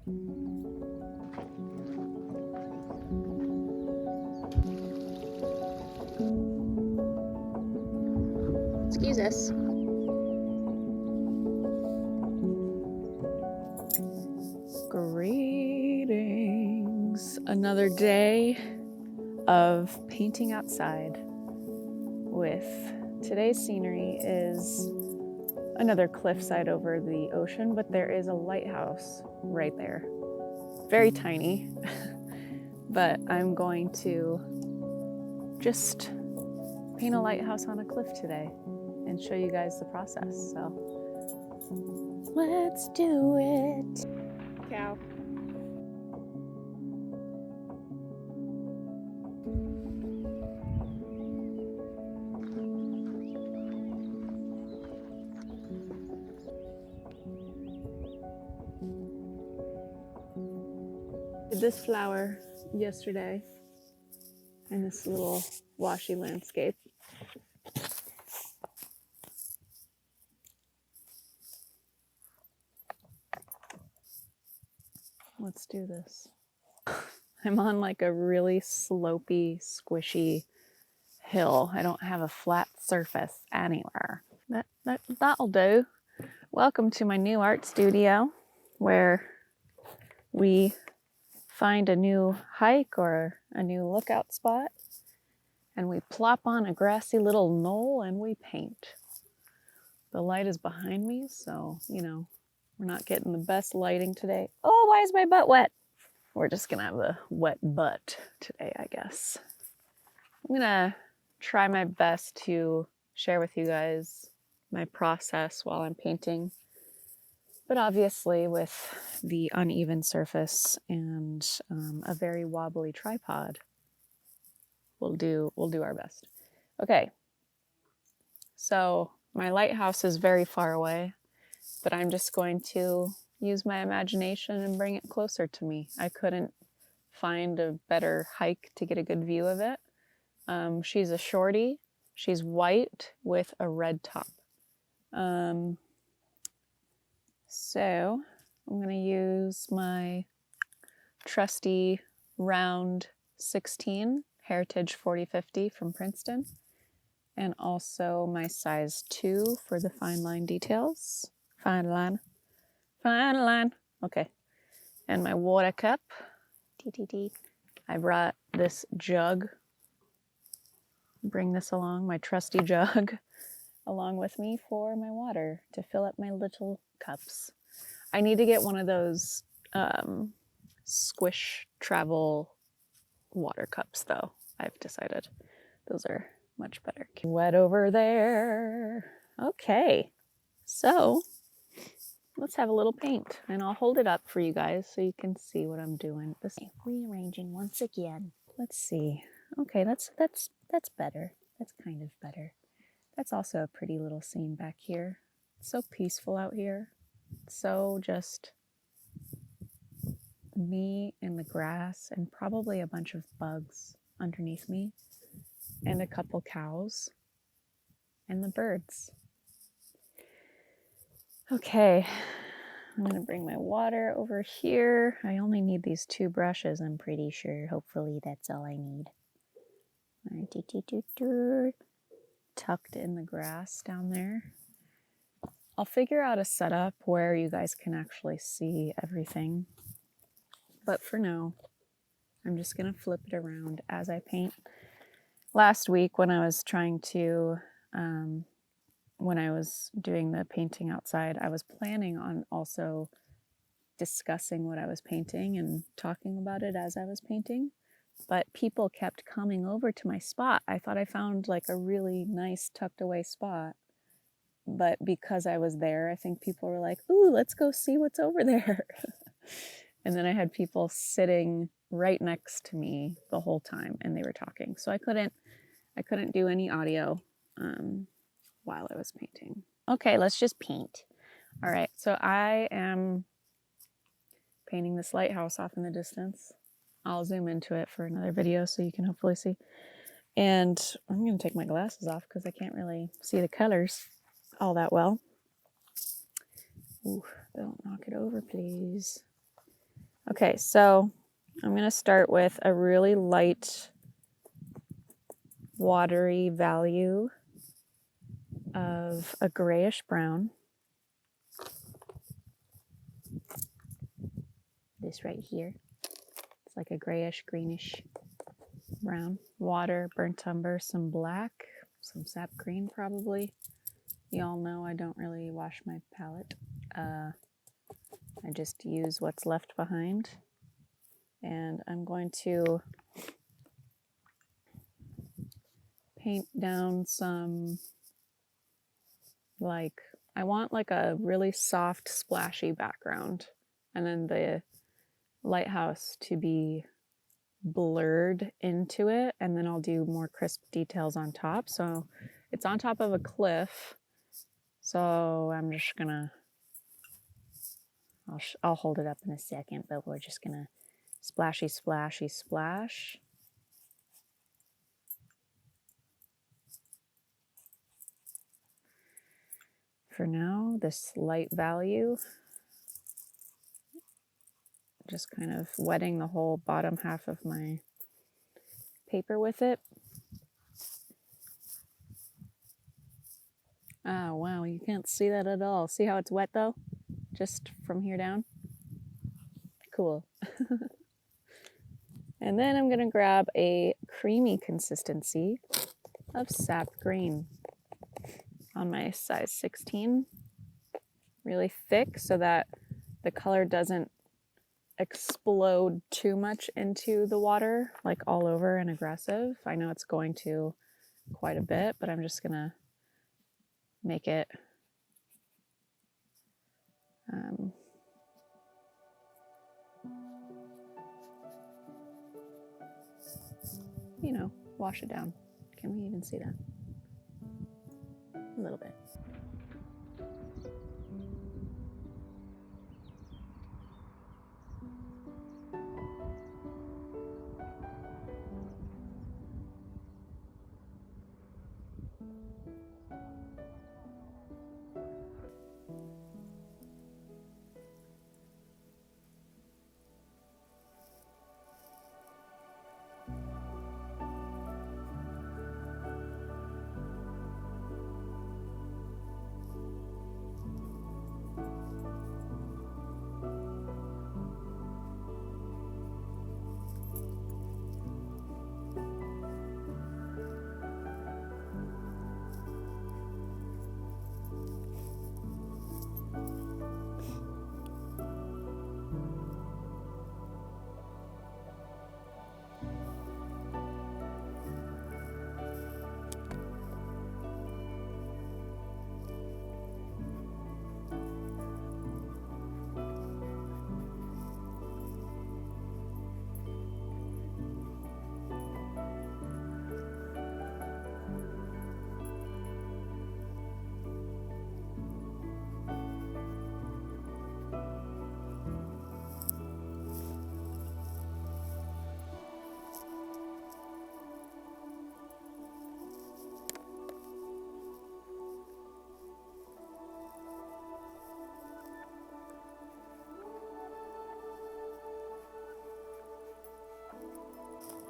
Excuse us. Greetings. Another day of painting outside with today's scenery is another cliffside over the ocean, but there is a lighthouse right there. Very tiny, but I'm going to just paint a lighthouse on a cliff today and show you guys the process. So let's do it. Cow. Did this flower yesterday in this little washy landscape. Let's do this. I'm on like a really slopey, squishy hill. I don't have a flat surface anywhere. That'll do. Welcome to my new art studio where we find a new hike or a new lookout spot and we plop on a grassy little knoll and we paint. The light is behind me, so, you know, we're not getting the best lighting today. Oh, why is my butt wet? We're just gonna have a wet butt today, I guess. I'm gonna try my best to share with you guys my process while I'm painting. But obviously with the uneven surface and a very wobbly tripod, we'll do our best. Okay, so my lighthouse is very far away, but I'm just going to use my imagination and bring it closer to me. I couldn't find a better hike to get a good view of it. She's a shorty. She's white with a red top. So I'm going to use my trusty round 16 Heritage 4050 from Princeton, and also my size 2 for the fine line details. Fine line. Okay. And my water cup. I brought this jug. Bring this along, my trusty jug, along with me for my water to fill up my little cups. I need to get one of those squish travel water cups though, I've decided. Those are much better. Wet over there. Okay, so let's have a little paint and I'll hold it up for you guys so you can see what I'm doing. This rearranging once again. Let's see. Okay, that's better. That's kind of better. That's also a pretty little scene back here. It's so peaceful out here. So just me and the grass and probably a bunch of bugs underneath me and a couple cows and the birds. Okay, I'm gonna bring my water over here. I only need these 2 brushes, I'm pretty sure. Hopefully that's all I need. Tucked in the grass down there. I'll figure out a setup where you guys can actually see everything. But for now, I'm just gonna flip it around as I paint. Last week when I was trying to, when I was doing the painting outside, I was planning on also discussing what I was painting and talking about it as I was painting. But people kept coming over to my spot. I thought I found like a really nice tucked away spot. But because I was there, I think people were like, ooh, let's go see what's over there. And then I had people sitting right next to me the whole time and they were talking. So I couldn't do any audio while I was painting. Okay, let's just paint. All right, so I am painting this lighthouse off in the distance. I'll zoom into it for another video so you can hopefully see. And I'm gonna take my glasses off because I can't really see the colors all that well. Ooh, don't knock it over, please. Okay, so I'm going to start with a really light, watery value of a grayish brown. This right here. It's like a grayish, greenish brown. Water, burnt umber, some black, some sap green probably. Y'all know I don't really wash my palette. I just use what's left behind. And I'm going to paint down some, like, I want like a really soft, splashy background. And then the lighthouse to be blurred into it. And then I'll do more crisp details on top. So it's on top of a cliff. So I'm just gonna, I'll hold it up in a second, but we're just gonna splashy, splashy, splash. For now, this light value, just kind of wetting the whole bottom half of my paper with it. Oh, wow, you can't see that at all. See how it's wet though? Just from here down? Cool. And then I'm gonna grab a creamy consistency of sap green on my size 16. Really thick so that the color doesn't explode too much into the water, like all over and aggressive. I know it's going to quite a bit, but I'm just gonna make it you know, wash it down. Can we even see that? A little bit.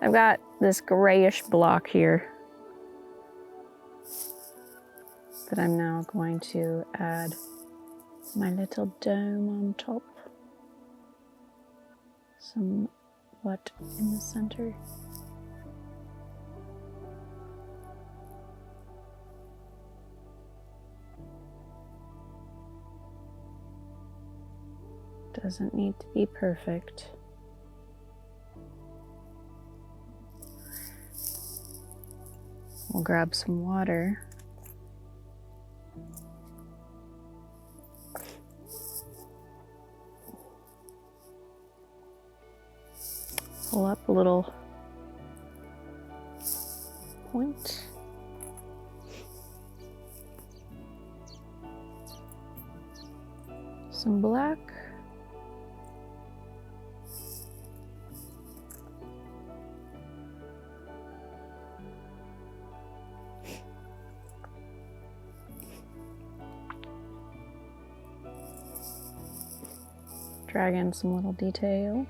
I've got this grayish block here that I'm now going to add my little dome on top. Somewhat in the center. Doesn't need to be perfect. We'll grab some water. Pull up a little point. Some black. Drag in some little detail.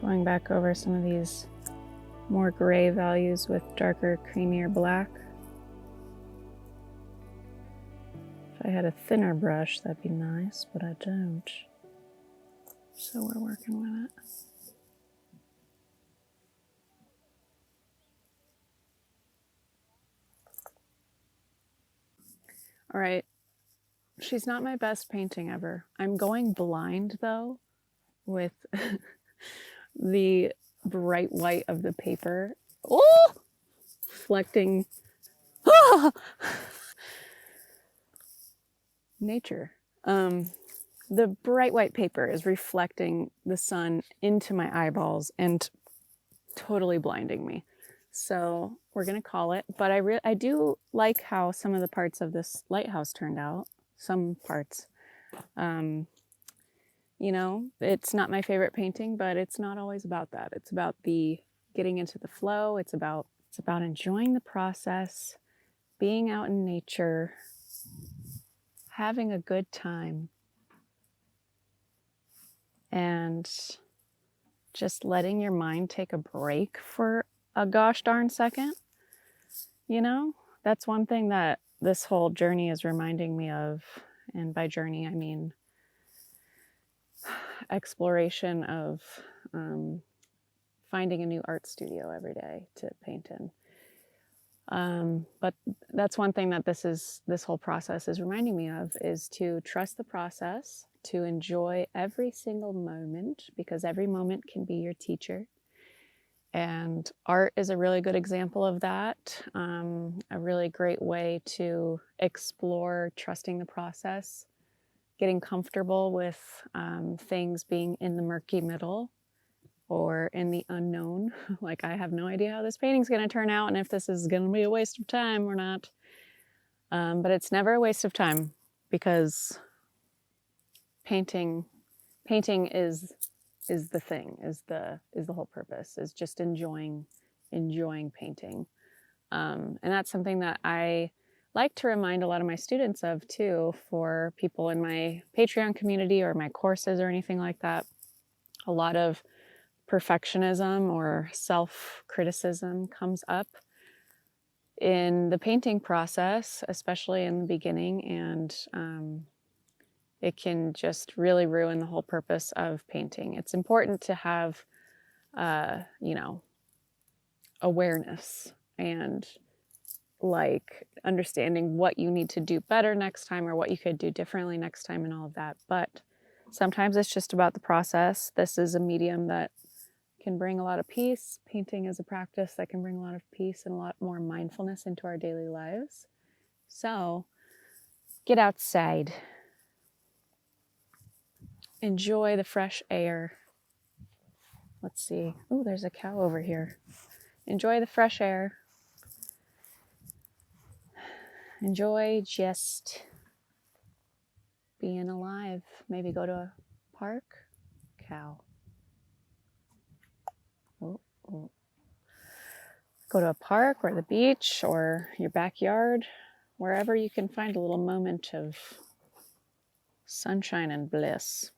Going back over some of these more gray values with darker, creamier black. If I had a thinner brush, that'd be nice, but I don't. So we're working with it. All right, she's not my best painting ever. I'm going blind though with the bright white of the paper. Oh! Reflecting nature. The bright white paper is reflecting the sun into my eyeballs and totally blinding me. So we're gonna call it, but I do like how some of the parts of this lighthouse turned out. Some parts. You know, it's not my favorite painting, but it's not always about that. It's about the getting into the flow. It's about enjoying the process, being out in nature, having a good time, and just letting your mind take a break for a gosh darn second. You know, that's one thing that this whole journey is reminding me of. And by journey, I mean exploration of finding a new art studio every day to paint in. But that's one thing that this whole process is reminding me of, is to trust the process, to enjoy every single moment, because every moment can be your teacher. And art is a really good example of that. A really great way to explore trusting the process, getting comfortable with things being in the murky middle or in the unknown. Like, I have no idea how this painting's going to turn out and if this is going to be a waste of time or not. But it's never a waste of time, because painting is the thing, is the whole purpose, is just enjoying painting. And that's something that I like to remind a lot of my students of too, for people in my Patreon community or my courses or anything like that. A lot of perfectionism or self-criticism comes up in the painting process, especially in the beginning, and it can just really ruin the whole purpose of painting. It's important to have, you know, awareness and like understanding what you need to do better next time or what you could do differently next time and all of that. But sometimes it's just about the process. This is a medium that can bring a lot of peace. Painting is a practice that can bring a lot of peace and a lot more mindfulness into our daily lives. So get outside. Enjoy the fresh air. Let's see. Oh, there's a cow over here. Enjoy the fresh air. Enjoy just being alive. Maybe go to a park. Cow. Oh, oh. Go to a park or the beach or your backyard, wherever you can find a little moment of sunshine and bliss.